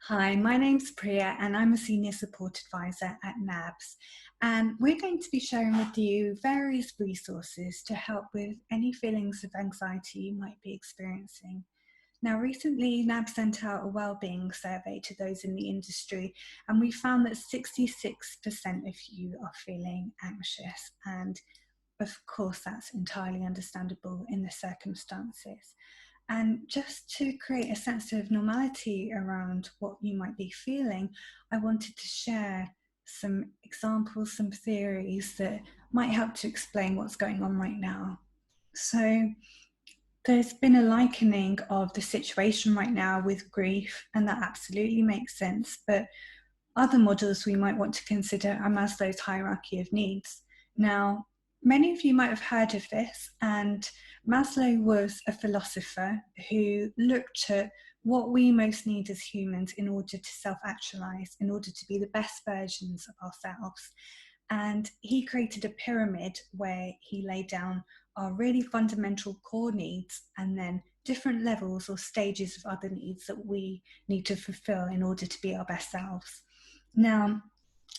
Hi, my name's Priya and I'm a Senior Support Advisor at NABS. And we're going to be sharing with you various resources to help with any feelings of anxiety you might be experiencing. Now, recently, NABS sent out a wellbeing survey to those in the industry, and we found that 66% of you are feeling anxious. And of course, that's entirely understandable in the circumstances. And just to create a sense of normality around what you might be feeling, I wanted to share some examples, some theories that might help to explain what's going on right now. So, there's been a likening of the situation right now with grief, and that absolutely makes sense. But other models we might want to consider are Maslow's hierarchy of needs. Now, many of you might have heard of this, and Maslow was a philosopher who looked at what we most need as humans in order to self-actualize, in order to be the best versions of ourselves. And he created a pyramid where he laid down our really fundamental core needs and then different levels or stages of other needs that we need to fulfill in order to be our best selves. Now,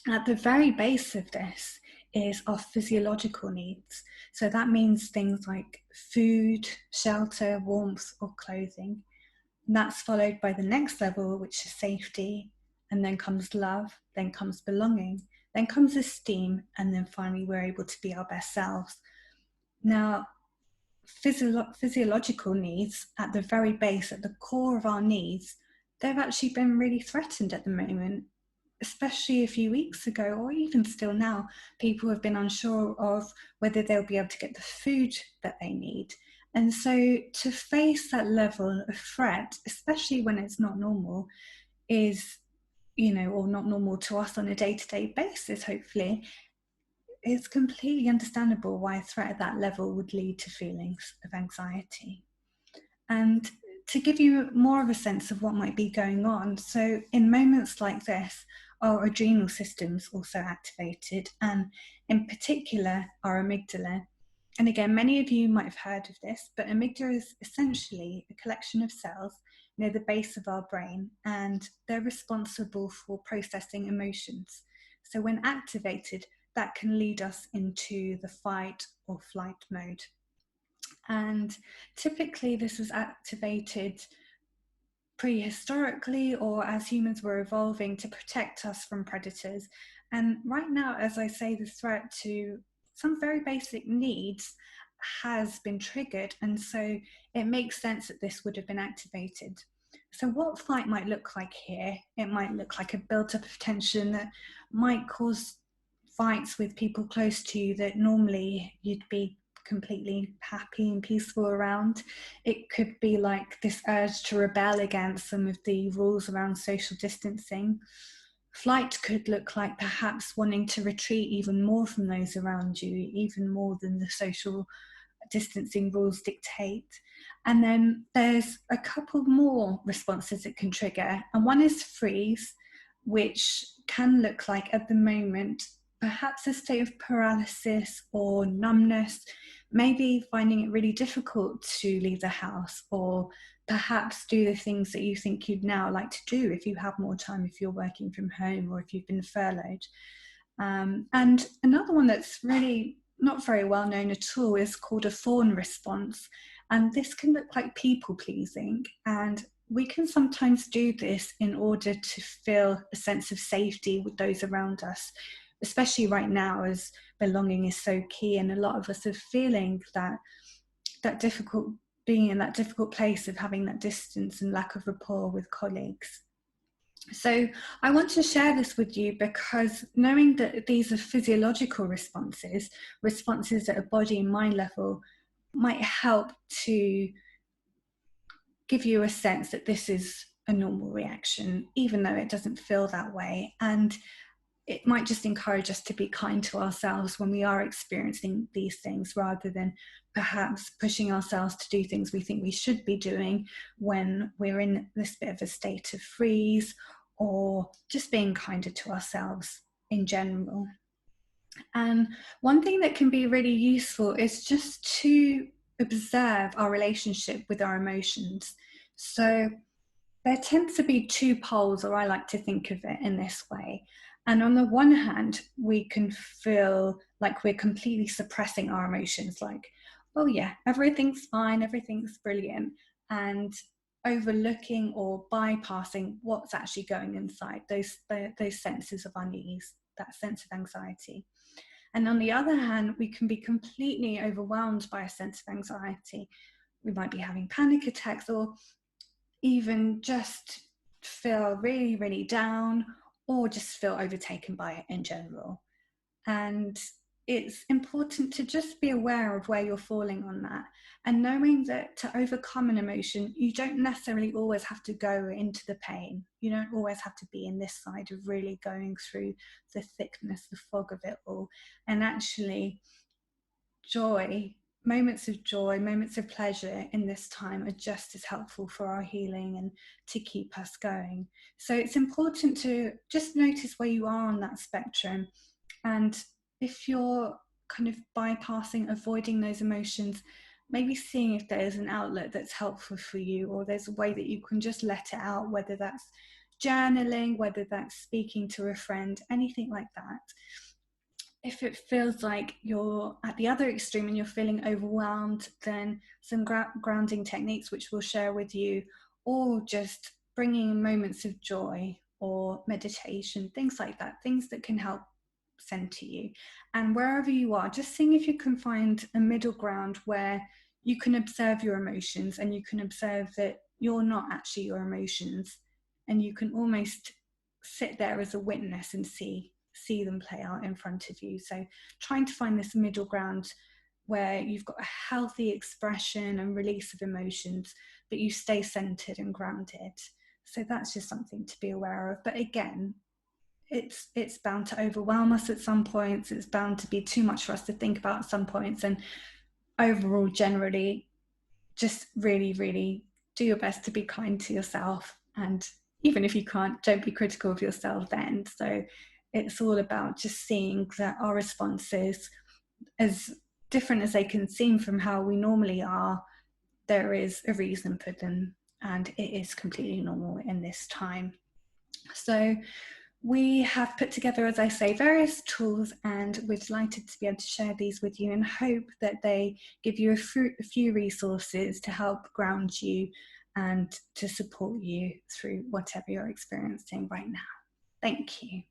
at the very base of this is our physiological needs. So that means things like food, shelter, warmth, or clothing. And that's followed by the next level, which is safety, and then comes love, then comes belonging, then comes esteem, and then finally we're able to be our best selves. Now, physiological needs at the very base, at the core of our needs, they've actually been really threatened at the moment, especially a few weeks ago, or even still now. People have been unsure of whether they'll be able to get the food that they need. And so to face that level of threat, especially when it's not normal, is, or not normal to us on a day-to-day basis, hopefully, it's completely understandable why a threat at that level would lead to feelings of anxiety. And to give you more of a sense of what might be going on, so in moments like this, our adrenal system's also activated, and in particular, our amygdala. And again, many of you might have heard of this, but amygdala is essentially a collection of cells near the base of our brain, and they're responsible for processing emotions. So when activated, that can lead us into the fight or flight mode. And typically this was activated prehistorically or as humans were evolving to protect us from predators. And right now, as I say, the threat to some very basic needs has been triggered. And so it makes sense that this would have been activated. So what flight might look like here? It might look like a built-up of tension that might cause fights with people close to you that normally you'd be completely happy and peaceful around. It could be like this urge to rebel against some of the rules around social distancing. Flight could look like perhaps wanting to retreat even more from those around you, even more than the social distancing rules dictate. And then there's a couple more responses it can trigger. And one is freeze, which can look like at the moment perhaps a state of paralysis or numbness, maybe finding it really difficult to leave the house, or perhaps do the things that you think you'd now like to do if you have more time, if you're working from home or if you've been furloughed. And another one that's really not very well known at all is called a fawn response. And this can look like people pleasing. And we can sometimes do this in order to feel a sense of safety with those around us, especially right now as belonging is so key. And a lot of us are feeling that difficult, being in that difficult place of having that distance and lack of rapport with colleagues. So I want to share this with you because knowing that these are physiological responses at a body and mind level, might help to give you a sense that this is a normal reaction, even though it doesn't feel that way. And it might just encourage us to be kind to ourselves when we are experiencing these things, rather than perhaps pushing ourselves to do things we think we should be doing when we're in this bit of a state of freeze, or just being kinder to ourselves in general. And one thing that can be really useful is just to observe our relationship with our emotions. So there tends to be two poles, or I like to think of it in this way. And on the one hand, we can feel like we're completely suppressing our emotions, like, oh yeah, everything's fine, everything's brilliant, and overlooking or bypassing what's actually going inside, those senses of unease, that sense of anxiety. And on the other hand, we can be completely overwhelmed by a sense of anxiety. We might be having panic attacks, or even just feel really, really down, or just feel overtaken by it in general. And it's important to just be aware of where you're falling on that, and knowing that to overcome an emotion, you don't necessarily always have to go into the pain. You don't always have to be in this side of really going through the thickness, the fog of it all. And actually, joy, moments of pleasure in this time are just as helpful for our healing and to keep us going. So it's important to just notice where you are on that spectrum. And if you're kind of bypassing, avoiding those emotions, maybe seeing if there's an outlet that's helpful for you, or there's a way that you can just let it out, whether that's journaling, whether that's speaking to a friend, anything like that. If it feels like you're at the other extreme and you're feeling overwhelmed, then some grounding techniques which we'll share with you, or just bringing moments of joy or meditation, things like that, things that can help center you. And wherever you are, just seeing if you can find a middle ground where you can observe your emotions, and you can observe that you're not actually your emotions, and you can almost sit there as a witness and see them play out in front of you. So trying to find this middle ground where you've got a healthy expression and release of emotions, but you stay centered and grounded. So that's just something to be aware of. But again, it's bound to overwhelm us at some points. It's bound to be too much for us to think about at some points. And overall, generally, just really, really do your best to be kind to yourself. And even if you can't, don't be critical of yourself then. So it's all about just seeing that our responses, as different as they can seem from how we normally are, there is a reason for them, and it is completely normal in this time. So we have put together, as I say, various tools, and we're delighted to be able to share these with you, and hope that they give you a few resources to help ground you and to support you through whatever you're experiencing right now. Thank you.